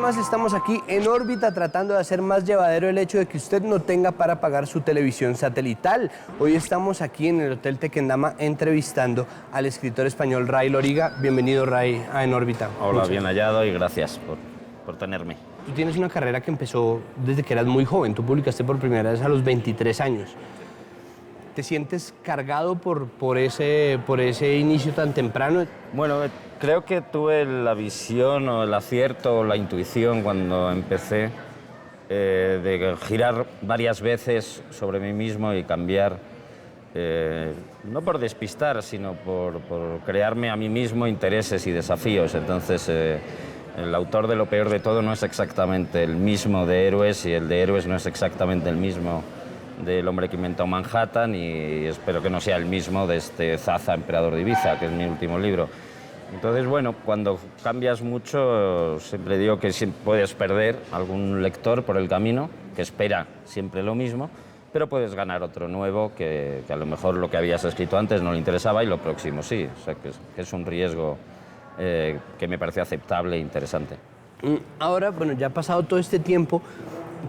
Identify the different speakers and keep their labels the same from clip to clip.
Speaker 1: más estamos aquí en órbita tratando de hacer más llevadero el hecho de que usted no tenga para pagar su televisión satelital. Hoy estamos aquí en el Hotel Tequendama entrevistando al escritor español Ray Loriga. Bienvenido, Ray, a En órbita.
Speaker 2: Hola, bien hallado y gracias por tenerme.
Speaker 1: Tú tienes una carrera que empezó desde que eras muy joven. Tú publicaste por primera vez a los 23 años. ¿Te sientes cargado por ese inicio tan temprano?
Speaker 2: Bueno, creo que tuve la visión o el acierto o la intuición cuando empecé de girar varias veces sobre mí mismo y cambiar, no por despistar, sino por crearme a mí mismo intereses y desafíos. Entonces, el autor de Lo peor de todo no es exactamente el mismo de Héroes y el de Héroes no es exactamente el mismo del hombre que inventó Manhattan y espero que no sea el mismo de este Zaza, emperador de Ibiza, que es mi último libro. Entonces, bueno, cuando cambias mucho, siempre digo que puedes perder algún lector por el camino, que espera siempre lo mismo, pero puedes ganar otro nuevo que a lo mejor lo que habías escrito antes no le interesaba y lo próximo sí. O sea, que es un riesgo que me parece aceptable e interesante.
Speaker 1: Ahora, bueno, ya ha pasado todo este tiempo.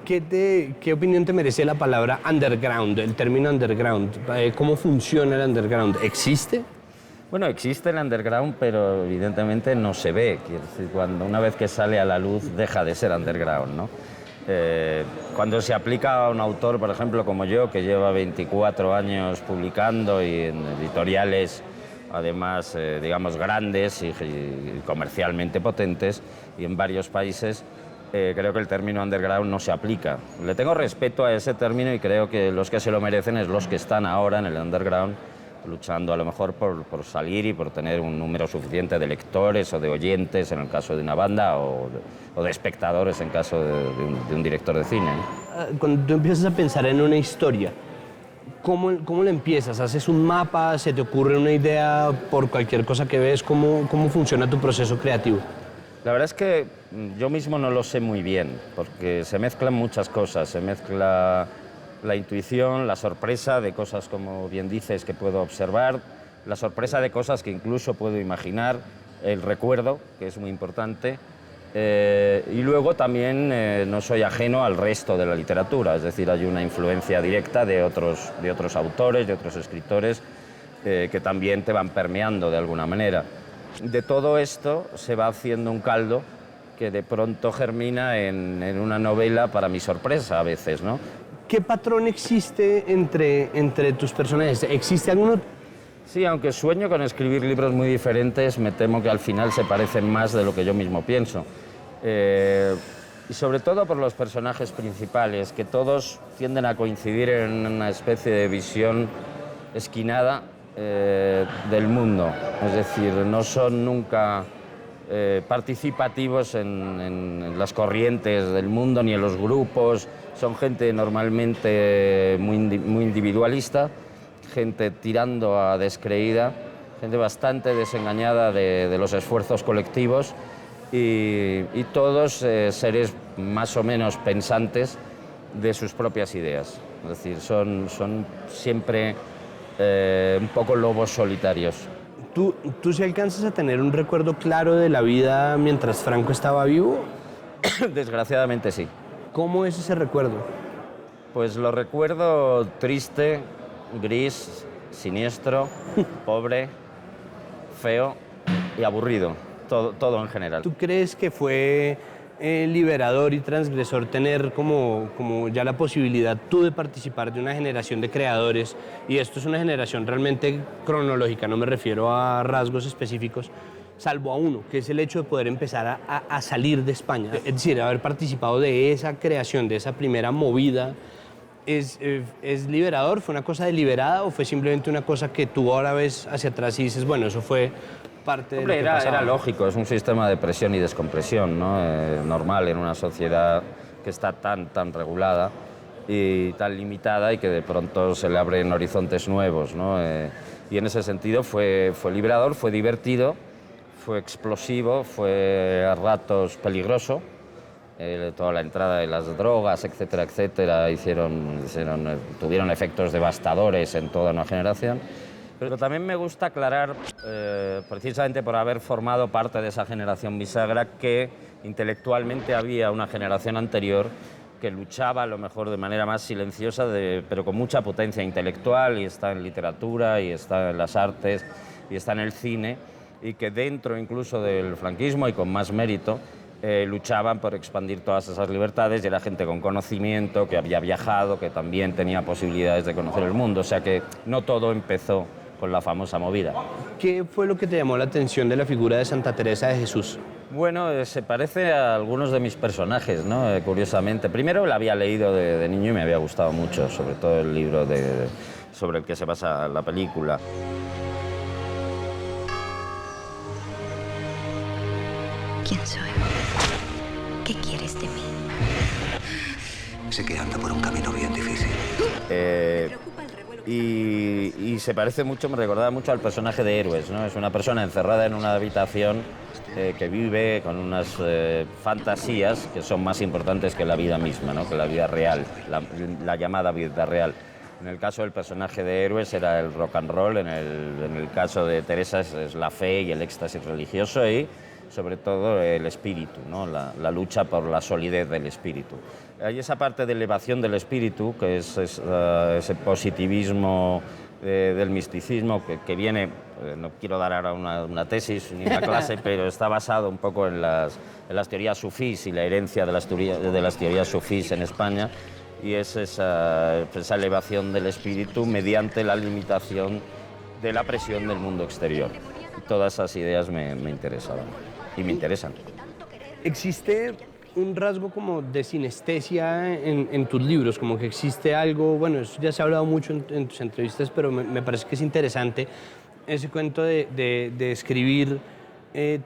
Speaker 1: ¿Qué opinión te merece la palabra underground, el término underground? ¿Cómo funciona el underground? ¿Existe?
Speaker 2: Bueno, existe el underground, pero evidentemente no se ve. Quiero decir, una vez que sale a la luz, deja de ser underground, ¿no? Cuando se aplica a un autor, por ejemplo, como yo, que lleva 24 años publicando y en editoriales, además, digamos, grandes y comercialmente potentes, y en varios países, creo que el término underground no se aplica. Le tengo respeto a ese término y creo que los que se lo merecen es los que están ahora en el underground, luchando a lo mejor por salir y por tener un número suficiente de lectores o de oyentes en el caso de una banda o de espectadores en caso de un director de cine, ¿no?
Speaker 1: Cuando tú empiezas a pensar en una historia, ¿cómo la empiezas? ¿Haces un mapa? ¿Se te ocurre una idea por cualquier cosa que ves? ¿Cómo funciona tu proceso creativo?
Speaker 2: La verdad es que yo mismo no lo sé muy bien, porque se mezclan muchas cosas. Se mezcla la intuición, la sorpresa de cosas, como bien dices, que puedo observar, la sorpresa de cosas que incluso puedo imaginar, el recuerdo, que es muy importante, y luego también no soy ajeno al resto de la literatura, es decir, hay una influencia directa de otros autores, de otros escritores, que también te van permeando de alguna manera. De todo esto se va haciendo un caldo que de pronto germina en una novela para mi sorpresa a veces, ¿no?
Speaker 1: ¿Qué patrón existe entre tus personajes? ¿Existe alguno?
Speaker 2: Sí, aunque sueño con escribir libros muy diferentes, me temo que al final se parecen más de lo que yo mismo pienso. Y sobre todo por los personajes principales, que todos tienden a coincidir en una especie de visión esquinada del mundo. Es decir, no son nunca participativos en las corrientes del mundo ni en los grupos. Son gente normalmente muy individualista, gente tirando a descreída, gente bastante desengañada de los esfuerzos colectivos y todos seres más o menos pensantes de sus propias ideas. Es decir, son siempre un poco lobos solitarios.
Speaker 1: ¿Tú sí alcanzas a tener un recuerdo claro de la vida mientras Franco estaba vivo?
Speaker 2: Desgraciadamente sí.
Speaker 1: ¿Cómo es ese recuerdo?
Speaker 2: Pues lo recuerdo triste, gris, siniestro, pobre, feo y aburrido, todo en general.
Speaker 1: ¿Tú crees que fue liberador y transgresor tener como ya la posibilidad tú de participar de una generación de creadores? Y esto es una generación realmente cronológica, no me refiero a rasgos específicos, salvo a uno, que es el hecho de poder empezar a salir de España. Es decir, haber participado de esa creación, de esa primera movida. ¿Es liberador? ¿Fue una cosa deliberada o fue simplemente una cosa que tú ahora ves hacia atrás y dices, bueno, eso fue parte de lo que pasaba?
Speaker 2: Era lógico, es un sistema de presión y descompresión, ¿no? Normal en una sociedad que está tan regulada y tan limitada y que de pronto se le abren horizontes nuevos, ¿no? Y en ese sentido fue liberador, fue divertido, fue explosivo, fue a ratos peligroso. Toda la entrada de las drogas, etcétera, etcétera, tuvieron efectos devastadores en toda una generación. Pero también me gusta aclarar, precisamente por haber formado parte de esa generación bisagra, que intelectualmente había una generación anterior que luchaba a lo mejor de manera más silenciosa, pero con mucha potencia intelectual, y está en literatura, y está en las artes, y está en el cine, y que dentro incluso del franquismo y con más mérito luchaban por expandir todas esas libertades, y era gente con conocimiento, que había viajado, que también tenía posibilidades de conocer el mundo, o sea que no todo empezó con la famosa movida.
Speaker 1: ¿Qué fue lo que te llamó la atención de la figura de Santa Teresa de Jesús?
Speaker 2: Bueno, se parece a algunos de mis personajes, ¿no? Curiosamente. Primero la había leído de niño y me había gustado mucho, sobre todo el libro sobre el que se basa la película.
Speaker 3: ¿Quién soy? ¿Qué quieres de mí?
Speaker 4: Sé que anda por un camino bien difícil.
Speaker 2: Y se parece mucho, me recordaba mucho al personaje de Héroes, ¿no? Es una persona encerrada en una habitación que vive con unas fantasías que son más importantes que la vida misma, ¿no? Que la vida real, la llamada vida real. En el caso del personaje de Héroes era el rock and roll, en el caso de Teresa es la fe y el éxtasis religioso, y sobre todo el espíritu, ¿no? La lucha por la solidez del espíritu. Hay esa parte de elevación del espíritu, que es ese positivismo del misticismo que viene, no quiero dar ahora una tesis ni una clase, pero está basado un poco en las teorías sufís y la herencia de las teorías sufís en España, y es esa elevación del espíritu mediante la limitación de la presión del mundo exterior. Y todas esas ideas me interesaban y me interesan.
Speaker 1: ¿Existe un rasgo como de sinestesia en tus libros? Como que existe algo, bueno, eso ya se ha hablado mucho en tus entrevistas, pero me parece que es interesante ese cuento de escribir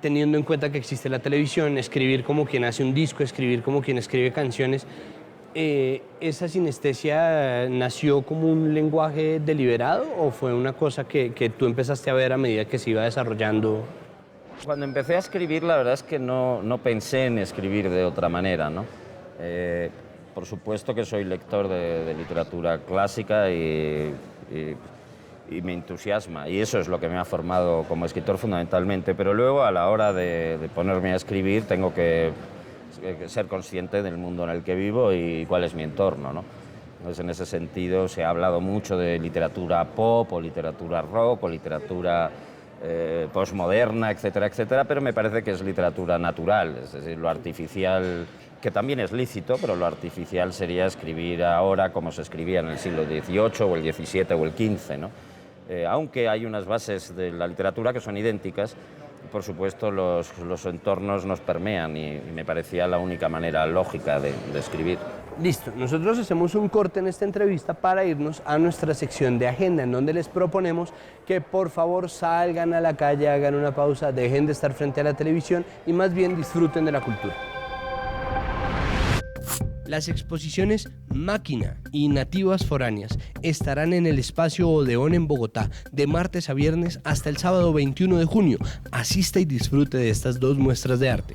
Speaker 1: teniendo en cuenta que existe la televisión, escribir como quien hace un disco, escribir como quien escribe canciones. ¿Esa sinestesia nació como un lenguaje deliberado o fue una cosa que tú empezaste a ver a medida que se iba desarrollando?
Speaker 2: Cuando empecé a escribir, la verdad es que no pensé en escribir de otra manera, ¿no? Por supuesto que soy lector de literatura clásica y me entusiasma, y eso es lo que me ha formado como escritor fundamentalmente, pero luego a la hora de ponerme a escribir tengo que ser consciente del mundo en el que vivo y cuál es mi entorno, ¿no? Entonces, en ese sentido se ha hablado mucho de literatura pop o literatura rock o literatura postmoderna, etcétera, etcétera, pero me parece que es literatura natural, es decir, lo artificial, que también es lícito, pero lo artificial sería escribir ahora como se escribía en el siglo XVIII o el XVII o el XV, ¿no? Aunque hay unas bases de la literatura que son idénticas, por supuesto los entornos nos permean y me parecía la única manera lógica de escribir.
Speaker 1: Listo, nosotros hacemos un corte en esta entrevista para irnos a nuestra sección de agenda, en donde les proponemos que por favor salgan a la calle, hagan una pausa, dejen de estar frente a la televisión y más bien disfruten de la cultura. Las exposiciones Máquina y Nativas Foráneas estarán en el Espacio Odeón en Bogotá de martes a viernes hasta el sábado 21 de junio. Asista y disfrute de estas dos muestras de arte.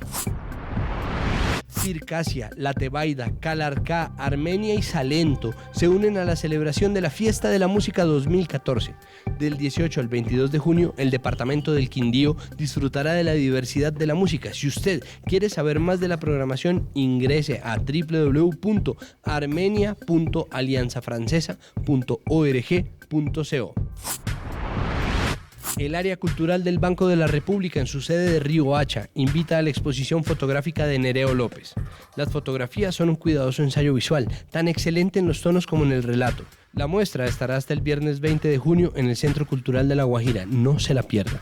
Speaker 1: Circasia, La Tebaida, Calarcá, Armenia y Salento se unen a la celebración de la Fiesta de la Música 2014. Del 18 al 22 de junio, el departamento del Quindío disfrutará de la diversidad de la música. Si usted quiere saber más de la programación, ingrese a www.armenia.alianzafrancesa.org.co. El área cultural del Banco de la República en su sede de Río Hacha invita a la exposición fotográfica de Nereo López. Las fotografías son un cuidadoso ensayo visual, tan excelente en los tonos como en el relato. La muestra estará hasta el viernes 20 de junio en el Centro Cultural de La Guajira. No se la pierda.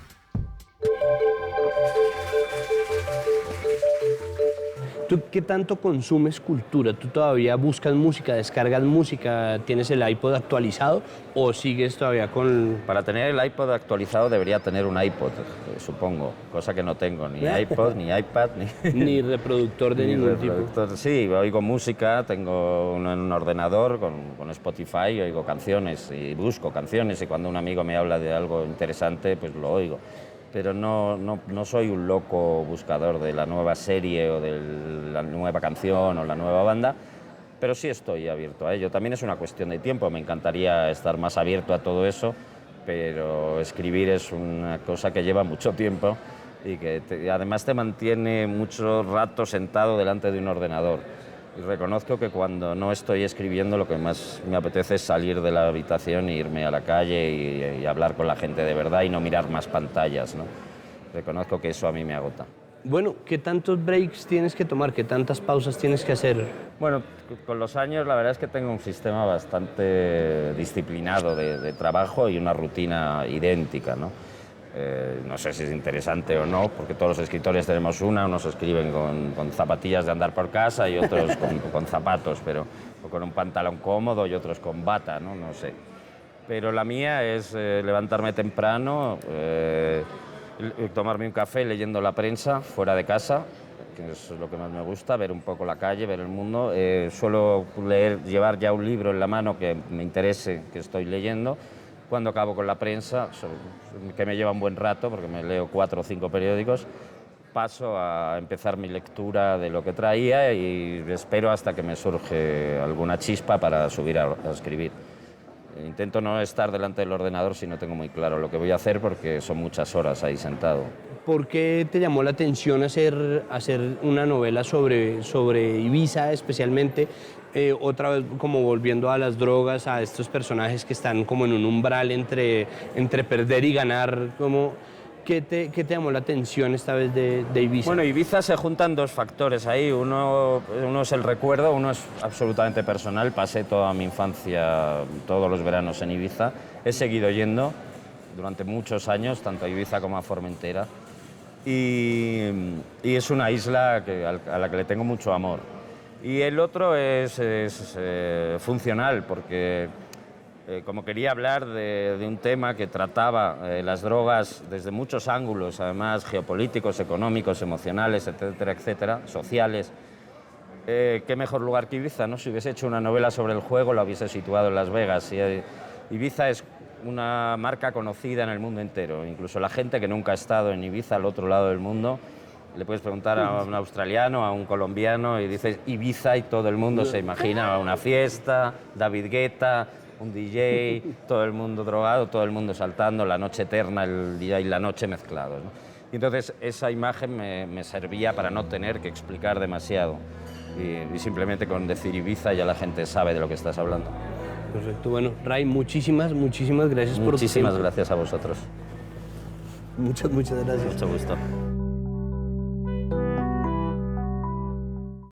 Speaker 1: ¿Tú qué tanto consumes cultura? ¿Tú todavía buscas música, descargas música, tienes el iPod actualizado o sigues todavía con...?
Speaker 2: Para tener el iPod actualizado debería tener un iPod, supongo, cosa que no tengo, ni iPod, ni iPad,
Speaker 1: ni reproductor de ningún tipo.
Speaker 2: Sí, oigo música, tengo un ordenador con Spotify, oigo canciones y busco canciones, y cuando un amigo me habla de algo interesante, pues lo oigo. Pero no soy un loco buscador de la nueva serie o de la nueva canción o la nueva banda, pero sí estoy abierto a ello. También es una cuestión de tiempo, me encantaría estar más abierto a todo eso, pero escribir es una cosa que lleva mucho tiempo y que además te mantiene mucho rato sentado delante de un ordenador. Y reconozco que cuando no estoy escribiendo lo que más me apetece es salir de la habitación e irme a la calle y hablar con la gente de verdad y no mirar más pantallas, ¿no? Reconozco que eso a mí me agota.
Speaker 1: Bueno, ¿qué tantos breaks tienes que tomar? ¿Qué tantas pausas tienes que hacer?
Speaker 2: Bueno, con los años la verdad es que tengo un sistema bastante disciplinado de trabajo y una rutina idéntica, ¿no? No sé si es interesante o no, porque todos los escritores tenemos unos escriben con zapatillas de andar por casa y otros con zapatos, o con un pantalón cómodo y otros con bata, ¿no? No sé. Pero la mía es levantarme temprano, tomarme un café leyendo la prensa fuera de casa, que es lo que más me gusta, ver un poco la calle, ver el mundo. Suelo llevar ya un libro en la mano que me interese, que estoy leyendo. Cuando acabo con la prensa, que me lleva un buen rato, porque me leo 4 o 5 periódicos, paso a empezar mi lectura de lo que traía y espero hasta que me surge alguna chispa para subir a escribir. Intento no estar delante del ordenador si no tengo muy claro lo que voy a hacer, porque son muchas horas ahí sentado.
Speaker 1: ¿Por qué te llamó la atención hacer una novela sobre Ibiza especialmente? Otra vez como volviendo a las drogas, a estos personajes que están como en un umbral entre perder y ganar. ¿Qué te llamó la atención esta vez de Ibiza?
Speaker 2: Bueno, Ibiza se juntan 2 factores ahí. Uno es el recuerdo, uno es absolutamente personal. Pasé toda mi infancia, todos los veranos en Ibiza. He seguido yendo durante muchos años, tanto a Ibiza como a Formentera. Y es una isla a la que le tengo mucho amor. Y el otro es funcional, porque como quería hablar de un tema que trataba las drogas desde muchos ángulos, además geopolíticos, económicos, emocionales, etcétera, etcétera, sociales, qué mejor lugar que Ibiza, ¿no? Si hubiese hecho una novela sobre el juego, la hubiese situado en Las Vegas. Ibiza es una marca conocida en el mundo entero. Incluso la gente que nunca ha estado en Ibiza, al otro lado del mundo, le puedes preguntar a un australiano, a un colombiano, y dices Ibiza y todo el mundo se imagina una fiesta, David Guetta, un DJ, todo el mundo drogado, todo el mundo saltando, la noche eterna, el día y la noche mezclados, ¿no? Y entonces esa imagen me servía para no tener que explicar demasiado. Y simplemente con decir Ibiza ya la gente sabe de lo que estás hablando.
Speaker 1: Perfecto. Bueno, Ray, muchísimas gracias por tu tiempo.
Speaker 2: Muchísimas gracias a vosotros.
Speaker 1: Muchas gracias.
Speaker 2: Mucho gusto.